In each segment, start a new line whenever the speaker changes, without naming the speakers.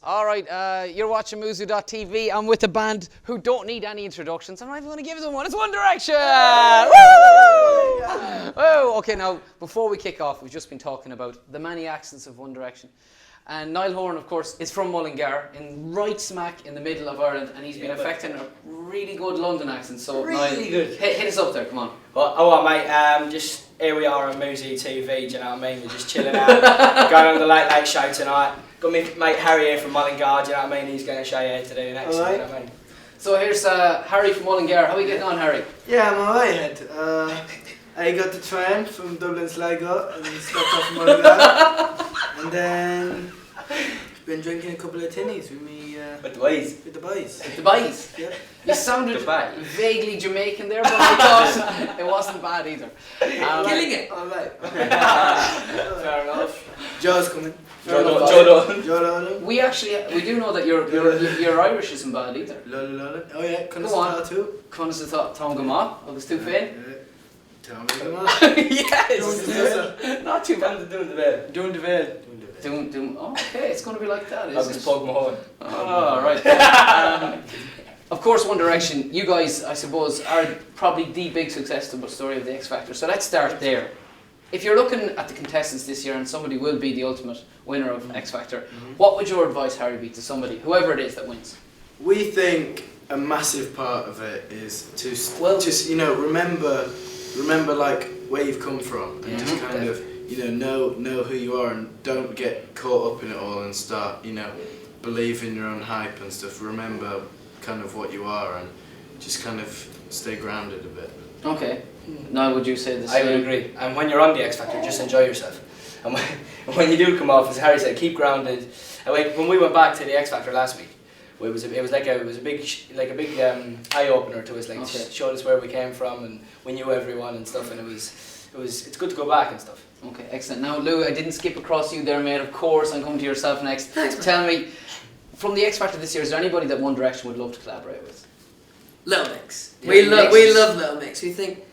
All right, you're watching Muzu.tv. I'm with a band who don't need any introductions. I'm not even going to give them one. It's One Direction! Woo! Oh, okay, now, before we kick off, we've just been talking about the many accents of One Direction. And Niall Horan, of course, is from Mullingar, right smack in the middle of Ireland, and he's been affecting a really good London accent. So,
Really
Niall,
good.
Hit us up there, come on.
Well, mate, just here we are on Muzi TV, do you know what I mean? We're just chilling out, going on the Late Show tonight. Got me mate Harry here from Mullingar, do you know what I mean? He's going to show you how to do an accent,
Alright.
you know what I mean?
So here's Harry from Mullingar. How are you getting on, Harry?
Yeah, I'm alright, Ed. I got the train from Dublin Sligo and stopped off Mullingar. And then been drinking a couple of tinnies with me,
With the ways.
with the boys.
The boys.
Yeah.
You sounded
Dubai.
vaguely Jamaican there, but I thought it wasn't bad either.
Killing it!
Alright.
Fair enough.
Joe's coming.
Joe
Joe.
We do know that your Irish isn't bad either.
Lola. Oh yeah,
Go on.
Connor too.
Conas the Tom Gama, August too Finn.
Tell me, come on.
Yes! Not too bad.
Doing the bed.
Doing the veil.
Doing, oh, okay, it's going to be like that,
I'll
isn't
just
it?
plug my horn.
Oh, right. Of course, One Direction, you guys, I suppose, are probably the big success story of the X Factor. So let's start there. If you're looking at the contestants this year and somebody will be the ultimate winner of X Factor, what would your advice, Harry, be to somebody, whoever it is that wins?
We think a massive part of it is to just remember like where you've come from and just kind of know who you are and don't get caught up in it all and start believe in your own hype and stuff. Remember kind of what you are and just kind of stay grounded a bit.
Okay. Now, would you say the
I
same?
would agree. And when you're on the X Factor, just enjoy yourself. And when you do come off, as Harry said, keep grounded. And when we went back to the X Factor last week, it was a big eye opener to us. Like showed us where we came from, and we knew everyone and stuff. And it's good to go back and stuff.
Okay, excellent. Now, Lou, I didn't skip across you there, mate. Of course, I'm coming to yourself next.
Thanks, man.
Tell me, from the X Factor this year, is there anybody that One Direction would love to collaborate with?
Little Mix.
Yeah,
We
Mix.
love Little Mix. I think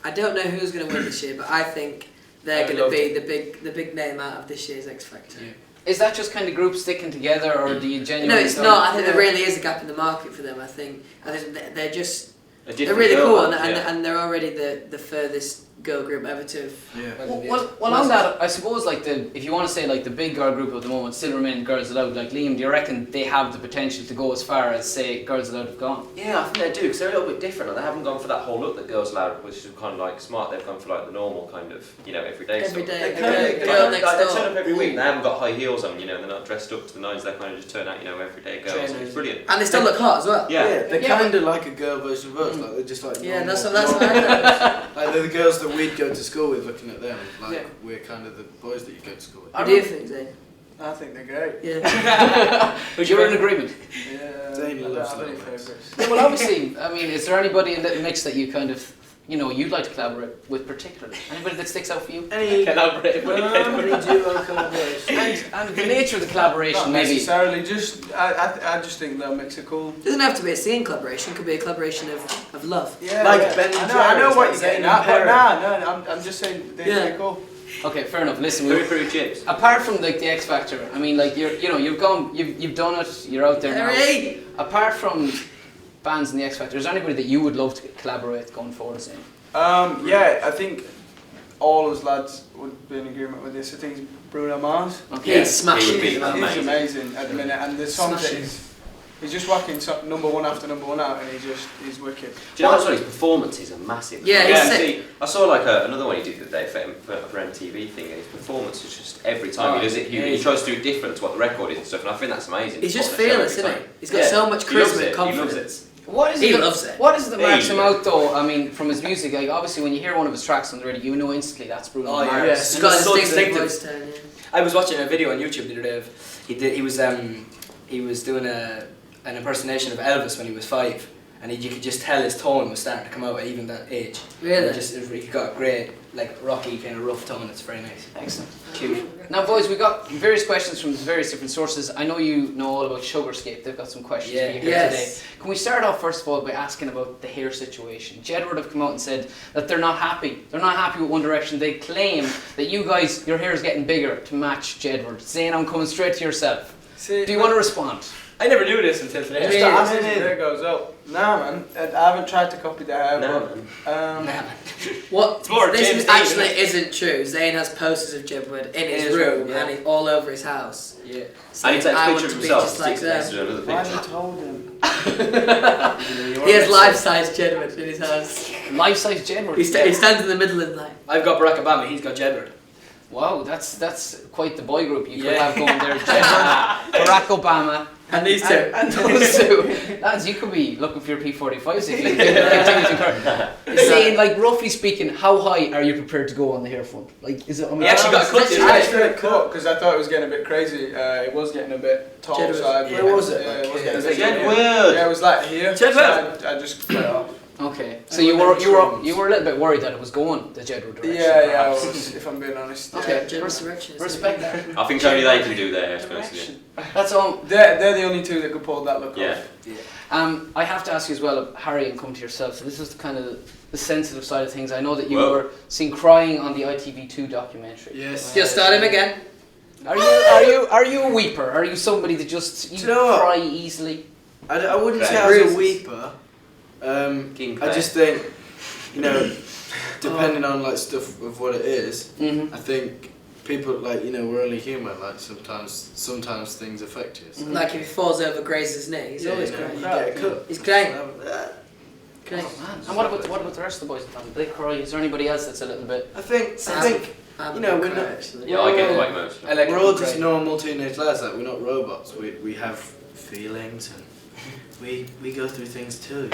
I don't know who's going to win this year, but I think they're going to be the big name out of this year's X Factor.
Yeah.
Is that just kind of groups sticking together, or do you genuinely?
No, it's
know-
not. I think there really is a gap in the market for them. I think they're really
girl
cool,
band,
and they're already the furthest girl group ever to.
Yeah.
Well, on that, I suppose if you want to say the big girl group at the moment still remain Girls Aloud. Like Liam, do you reckon they have the potential to go as far as say Girls Aloud have gone?
Yeah, I think they do, because they're a little bit different. Like, they haven't gone for that whole look that Girls Aloud, which is kind of like smart. They've gone for like the normal kind of, everyday stuff.
Everyday
They
girl next
they
door.
turn up every week. They haven't got high heels on, they're not dressed up to the nines. They kind of just turn out, everyday girls.
Trainers.
It's brilliant.
And they still look hot as well.
Yeah.
They're
Yeah,
kind of like a girl version of us. Like they're just like
Yeah,
normal-
that's what I know.
Like they're the girls that we'd go to school with. Looking at them, like
Yeah.
we're kind of the boys that you go to school with.
What do you think, Zane?
I think they're great.
Yeah.
You're in agreement.
Yeah,
Zane
I don't
loves
have any
Little Mix.
favourites.
Yeah, well, obviously, I mean, is there anybody in Little Mix that you kind of, you'd like to collaborate with particularly? Anybody that sticks out for you?
Any
Collaborate.
duo collaboration?
And the nature of the collaboration,
Not
maybe.
necessarily, I just think they'll mix it cool.
Doesn't have to be a singing collaboration. It could be a collaboration of love.
Yeah,
Like
yeah.
Ben and
I know
Jerry's,
what
like
you're
Zayn
getting
and
at, but
Perry.
no, I'm just saying they're
Yeah.
pretty cool.
Okay, fair enough. Listen,
Who through chips?
apart from the X Factor, I mean, you've done it, you're out there now.
Harry!
Apart from bands in the X Factor, is there anybody that you would love to collaborate with going forward? Saying?
Yeah, I think all us lads would be in agreement with this. I think it's Bruno Mars.
Okay.
He's smashing
he would be
it.
amazing.
He's amazing at the minute, and the songs that
Smashing.
he's just whacking number one after number one out, and he's wicked.
Do you know what's funny? His performances are massive.
Yeah, he's sick.
See, I saw another one he did the other day for MTV thing, and his performance is just every time he does it, he tries to do different to what the record is and stuff, and I think that's amazing.
He's
to
just
watch the show
fearless,
every
isn't he?
time.
He's got so much
He loves
charisma and
it, he loves
confidence.
What is
He
it?
loves it.
What is it that marks
He
him
loves
out though? I mean, from his music, like obviously when you hear one of his tracks on the radio, you know instantly that's Bruno
Oh,
Mars.
yeah.
He's got a
So
distinctive
distinctive.
voice tone, yeah.
I was watching a video on YouTube the other day of he was doing an impersonation of Elvis when he was 5, and you could just tell his tone was starting to come out at even that age.
Really?
He got a great, like rocky kind of rough tone. It's very nice.
Excellent.
Cute.
Now, boys, we got various questions from various different sources. I know you know all about Sugarscape. They've got some questions for you here
Yes.
today. Can we start off first of all by asking about the hair situation? Jedward have come out and said that they're not happy. They're not happy with One Direction. They claim that you guys, your hair is getting bigger to match Jedward. Zayn, I'm coming straight to yourself.
See,
Do you want to respond?
I never knew this until today.
just
Yeah.
ask his hair goes up. Nah, man. I haven't tried to copy the hair,
No,
but
What?
It's more
This
James
is
Dean,
actually
isn't
isn't true. Zayn has posters of Jedward in his
his
room
room, yeah.
and he's all over his house.
Yeah.
And he takes
I
a
want
picture
to
of
be
himself,
just like
sticks it next
them.
to another
why have
picture.
you told him?
He has life-size Jedward in his house.
Life-size Jedward.
He stands in the middle and like.
I've got Barack Obama. He's got Jedward.
Wow, that's quite the boy group you could
Yeah.
have going there. Jedward, Barack Obama.
And these two.
And those two. Lads, you could be looking for your P45s if you continue to encourage. Saying, like, roughly speaking, how high are you prepared to go on the hair front? Like, is it...
He actually got cut
I
this
actually
way.
got cut because I thought it was getting a bit crazy. It was getting a bit tall,
Jedward.
so I...
Where was it?
Yeah,
Like
it was
here?
getting a bit
Jedward!
Yeah, it was like here.
Jedward.
So I just cut it off.
Okay. So
And
you
with
were,
them
you, were,
trunks.
you were a little bit worried that it was going the Jedward direction.
Yeah, I
perhaps.
was, if I'm being honest.
Okay.
Yeah.
Jedward's direction.
Respect that.
I think only they can do their hair, to be honest with you.
That's all.
They're the only two that could pull that look
Yeah.
off.
I have to ask you as well, Harry, and come to yourself. So this is kind of the sensitive side of things. I know that you
Well-
were seen crying on the ITV2 documentary.
Yes.
Just start him again.
Are you a weeper? Are you somebody that just
Do you know what?
cry easily?
I wouldn't say
Right.
I was
Bruises.
a weeper.
King
I
Clay.
just think, you know, depending on like stuff of what it is,
Mm-hmm.
I think people like, you know, we're only human. Like sometimes things affect you. So.
Like if he falls over, grazes his knee, he's
Yeah,
always
you know,
crying.
you get a cut.
He's crying.
Oh,
Crying.
man. And what about the rest of the boys? Do they cry? Is there anybody else that's a little bit?
I think
I'm
you know,
a
we're
big
not-
cry, actually.
Yeah, I get quite emotional.
I like
we're all
it.
just normal teenage lads. Like we're not robots. We have feelings and we go through things too.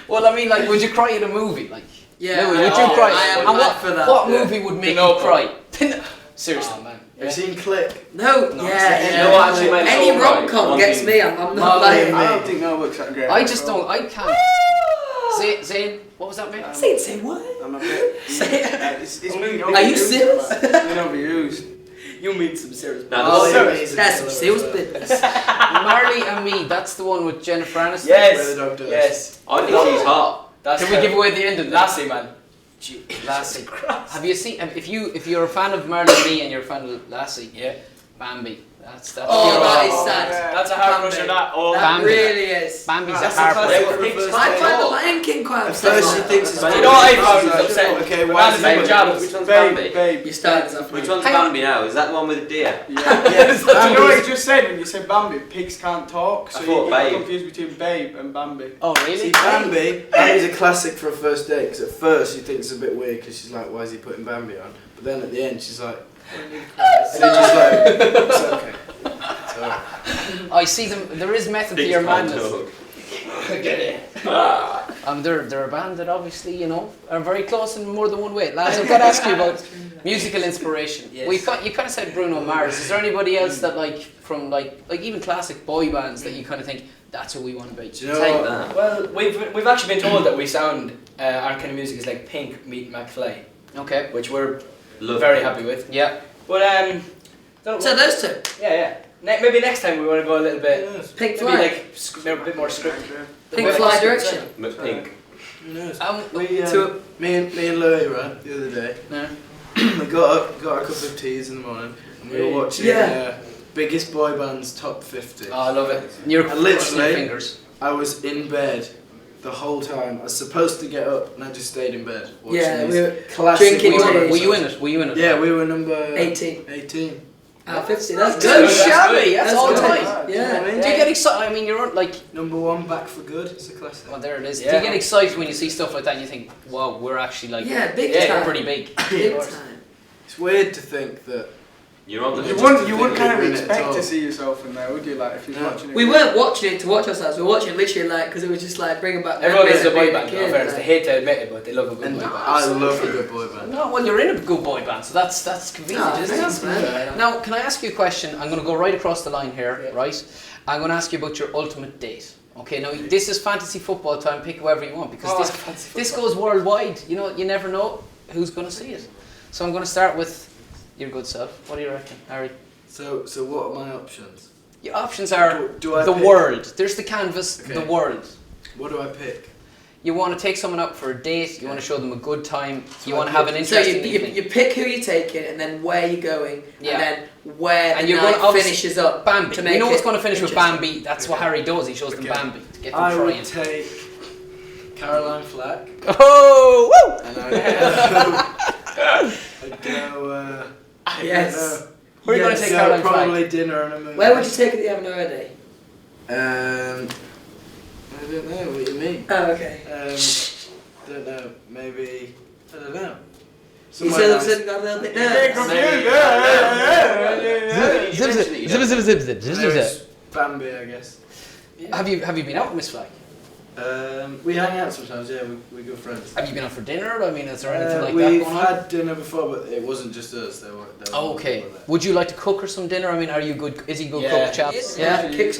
Well, I mean, like, would you cry in a movie? Like,
Yeah,
Louis,
I-
would you
oh,
cry?
I am
And
mad for that.
What
Yeah.
movie would make you
Pinocchio.
cry? Seriously,
Oh, man.
Have you seen Click?
No,
No,
yeah,
You know what actually made
Any
us all cry?
rom-com
One
gets
thing-
me, I'm not
Marley
lying.
and
I
me.
don't think that looks that great.
I just don't. I can't. Zayn, what was that, mate?
Say what?
I'm a bit.
Say it.
It's
Are you serious?
You're not used.
You meet some serious.
Now,
Marley
the
and
one-
Me is a
That's some
killer
serious
as well.
business.
Marley and Me. That's the one with Jennifer Aniston.
Yes.
Where the dog does.
Yes.
I think she's hot.
That's
Can we give away the end of that?
Lassie, man.
Lassie. Have you seen? If you're a fan of Marley and Me and you're a fan of Lassie,
Yeah.
Bambi. That's
Oh,
your
that
eye.
is sad.
That's a hard
Bambi.
crusher. That. Oh.
That
Bambi.
really is.
Bambi's
That's
a heartbreaker.
classic.
for the first
I
time.
find the Lion King quite
At first she
upsetting.
thinks it's
You know what I found
Like,
upsetting?
okay,
When
why
I
is
was
he
in
with
pajamas.
Which one's Bambi?
Babe.
You started off
Which
with.
one's
Hang on.
Bambi now? Is that the one with the deer?
Yeah.
Yes.
Do you know what you just said when you said Bambi? Pigs can't talk, so
I thought
you
Babe.
get confused between Babe and Bambi.
Oh, really?
See, Bambi's a classic for a first date because at first she thinks it's a bit weird because she's like, why is he putting Bambi on? But then at the end she's like, and he's just like, it's okay. It's alright.
I see them. There is method to your madness. They're a band that obviously, you know, are very close in more than one way. Lads, I've got to ask you about musical inspiration.
Yes.
You kind of said Bruno Mars. Is there anybody else that from even classic boy bands that you kind of think that's who we want to be?
Do you know
Take
what?
that.
Well, we've actually been told that we sound our kind of music is like Pink meet McFly,
Okay.
which we're
Love
very
it.
happy with.
Yeah.
But don't
So those two.
yeah. Maybe next time we want to go a little bit.
Pink
Maybe
Floyd.
like maybe a bit more script.
Pink Floyd direction.
McPink.
Who knows?
We,
Two.
Me and Louis, right, the other day,
no.
we got a cup of teas in the morning and we were watching
Yeah.
Biggest Boy Bands Top 50.
Oh, I love it.
You're
And literally-
crossing your fingers.
I was in bed the whole time. I was supposed to get up and I just stayed in bed watching
Yeah,
these
we were
classic
drinking
boy
tea.
bands.
Were you in it? Were you in it?
Yeah, we were number
18.
18.
Out of 50. That's
Too
good.
shabby. That's
That's
all
good.
time.
Do you know what I
Yeah.
mean?
Do you get excited? I mean, you're on, like.
Number 1, Back for Good. It's a classic.
Well, there it is. Do
Yeah.
you get excited when you see stuff like that and you think, wow, we're actually like,
Yeah, big
Yeah,
time.
pretty big?
Big time.
It's weird to think that.
You're on the
You
Just
wouldn't,
to
you
think
wouldn't kind of
we're in it at
expect
all.
to see yourself in there, would you? Like if you're
No.
watching it.
We weren't watching it to watch ourselves. We were watching it literally like because it was just like bringing back.
Everyone
memories
loves a
of
boy
being a
band.
kid,
In fairness,
like-
they hate to admit it, but they love a good
And
boy band.
I love a good boy band.
No, well, you're in a good boy band, so that's convenient,
Oh,
isn't
thanks,
it?
man.
Now, can I ask you a question? I'm going to go right across the line here, right? I'm going to ask you about your ultimate date, Okay, now this is fantasy football time. Pick whoever you want because
Oh,
this
fantasy
this
football.
goes worldwide. You know, you never know who's going to see it. So I'm going to start with your good self. What do you reckon, Harry?
So what are my options?
Your options are
Do I
the
pick?
world. There's the canvas,
Okay.
the world.
What do I pick?
You want to take someone out for a date. You want to show them a good time.
So
You
I
want to have an
pick-
So
interesting
you
evening.
pick who you're taking, and then where you're going,
Yeah.
and then where
And
the
you're
night
gonna obviously-
finishes up.
Bambi.
To
You
make
know what's
it
going to finish with
interesting.
Bambi. That's what
Okay.
Harry does. He shows them
Okay.
Bambi to get them
I
crying.
would take Caroline Flack,
Oh, woo!
and I'd go.
Yes.
Where are you gonna take Caroline Flack?
Probably dinner and a movie.
Where would you take it that you haven't already?
I don't know. What do you mean?
Oh, okay.
Don't know. Maybe I don't know.
You
Somewhere
said
nice.
suddenly got a little bit
Yeah,
nervous.
confused.
You mentioned that you don't-
There's Bambi, I guess.
Have you been out with Miss Flack?
We hang out sometimes. Yeah, we go friends.
Have you been out for dinner? I mean, is there anything like that
We've
going on?
had dinner before, but it wasn't just us. There were
Oh, okay.
people there.
Would you like to cook her some dinner? I mean, are you good? Is he good
Yeah.
cook, chaps?
Yes,
Yeah.
He cooks.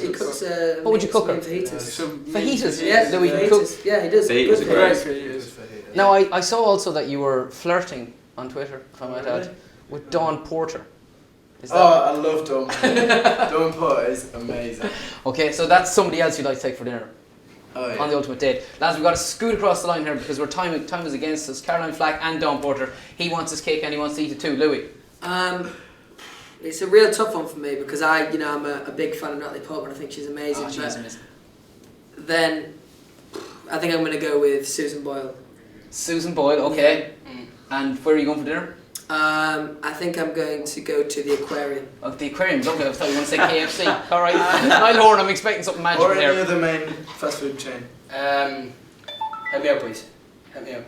What would you cook her?
Fajitas.
Fajitas.
Yes,
Do we
fajitas.
cook?
Yeah, he does.
Fajitas
Good
are
for
great.
us.
Now, I saw also that you were flirting on Twitter, if I might
Really?
add, with Dawn Porter. Is
Oh,
that
I love Dawn. Dawn Porter is amazing.
okay? So that's somebody else you'd like to take for dinner
Oh yeah.
on the ultimate date. Lads, we've got to scoot across the line here because time is against us. Caroline Flack and Dawn Porter. He wants his cake and he wants to eat it too. Louis.
It's a real tough one for me because I'm a big fan of Natalie Portman. I think she's amazing.
Oh, she
but
is amazing.
then I think I'm going to go with Susan Boyle.
Susan Boyle, okay. And where are you going for dinner?
I think I'm going to go to the aquarium.
Oh, the aquarium, lovely. I thought you were going to say KFC. All right. Niall Horan, I'm expecting something magical
Or any
here.
other main fast food chain.
Help me out, please. Help me out.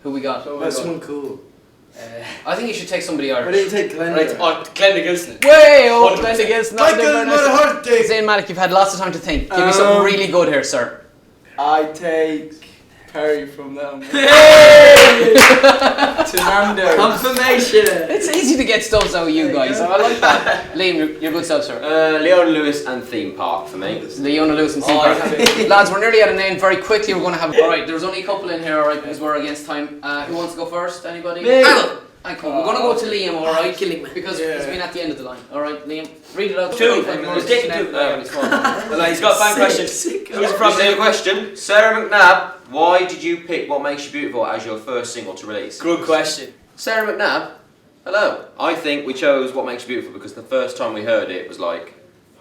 Who we got?
That's someone cool.
I think you should take somebody
Why
Irish.
didn't you take Glenda?
Right, oh, Glenda Gilson.
Way oh,
100%.
Glenda Gilson.
Michael Mulhurty!
Zayn Malik, you've had lots of time to think. Give me something really good here, sir.
I take Perry from them. To Nando's.
Confirmation.
It's easy to get stuffs out of you guys. I like that. Liam, you're good self, sir.
Leon Lewis and Theme Park for me.
Leona Lewis and Seapark. Lads, we're nearly at an end. Very quickly, we're going to have. Alright, there's only a couple in here, alright, because we're against time. Who wants to go first? Anybody?
Me.
We're going to go to Liam, alright?
Killing me.
Because he's been at the end of the line. Alright, Liam, read it out.
Two.
It's
Take
taken
two.
out. It's fine.
Well, he's got a fine question. Who's
From
from
the question, Sarah McNabb, why did you pick What Makes You Beautiful as your first single to release?
Good question.
Sarah McNabb, hello. I think we chose What Makes You Beautiful because the first time we heard it was like,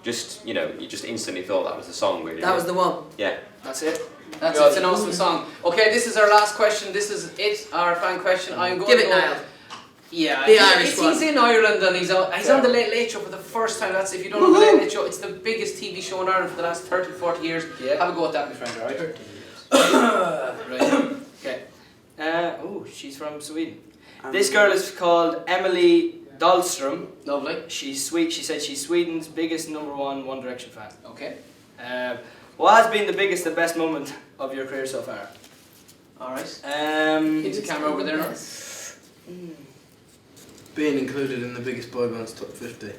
just, you just instantly thought that was the song, really.
That was the one.
Yeah.
That's it.
That's it's an awesome song. Okay, this is our last question. This is it, our fan question. I'm going
Give
to
it
go.
Niall.
Yeah,
The Irish one.
he's in Ireland and he's on the Late Late Show for the first time. That's if you don't know the Late Late Show, it's the biggest TV show in Ireland for the last 30, 40 years.
Yeah.
Have a go at that, my friend, alright?
Right. Okay. Oh, she's from Sweden. This girl is called Emily Dahlström.
Lovely.
She's sweet. She said she's Sweden's biggest #1 One Direction fan.
Okay.
What has been the biggest and best moment of your career so far?
Alright.
Into
the camera over there now.
Being included in the biggest boy band's top 50.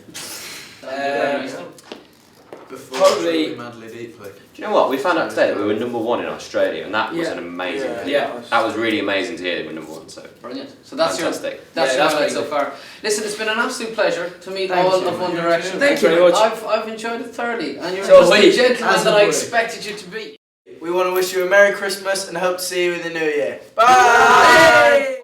Before
Probably-
Truly Madly Deeply.
Do you know what? We found out today that we were #1 in Australia, and that was
Yeah.
an amazing thing.
Yeah.
That was really amazing to hear that we're #1, so
Brilliant. So that's
fantastic.
your
Yeah,
highlight
that's
so
really
far. Listen, it's been an absolute pleasure to meet
Thank
all
you.
of One Direction.
Thank you very much.
I've enjoyed it thoroughly, and you're
So
just the
sweet.
gentleman
As
that
a
I
boy.
expected you to be.
We want to wish you a Merry Christmas and hope to see you in the New Year.
Bye.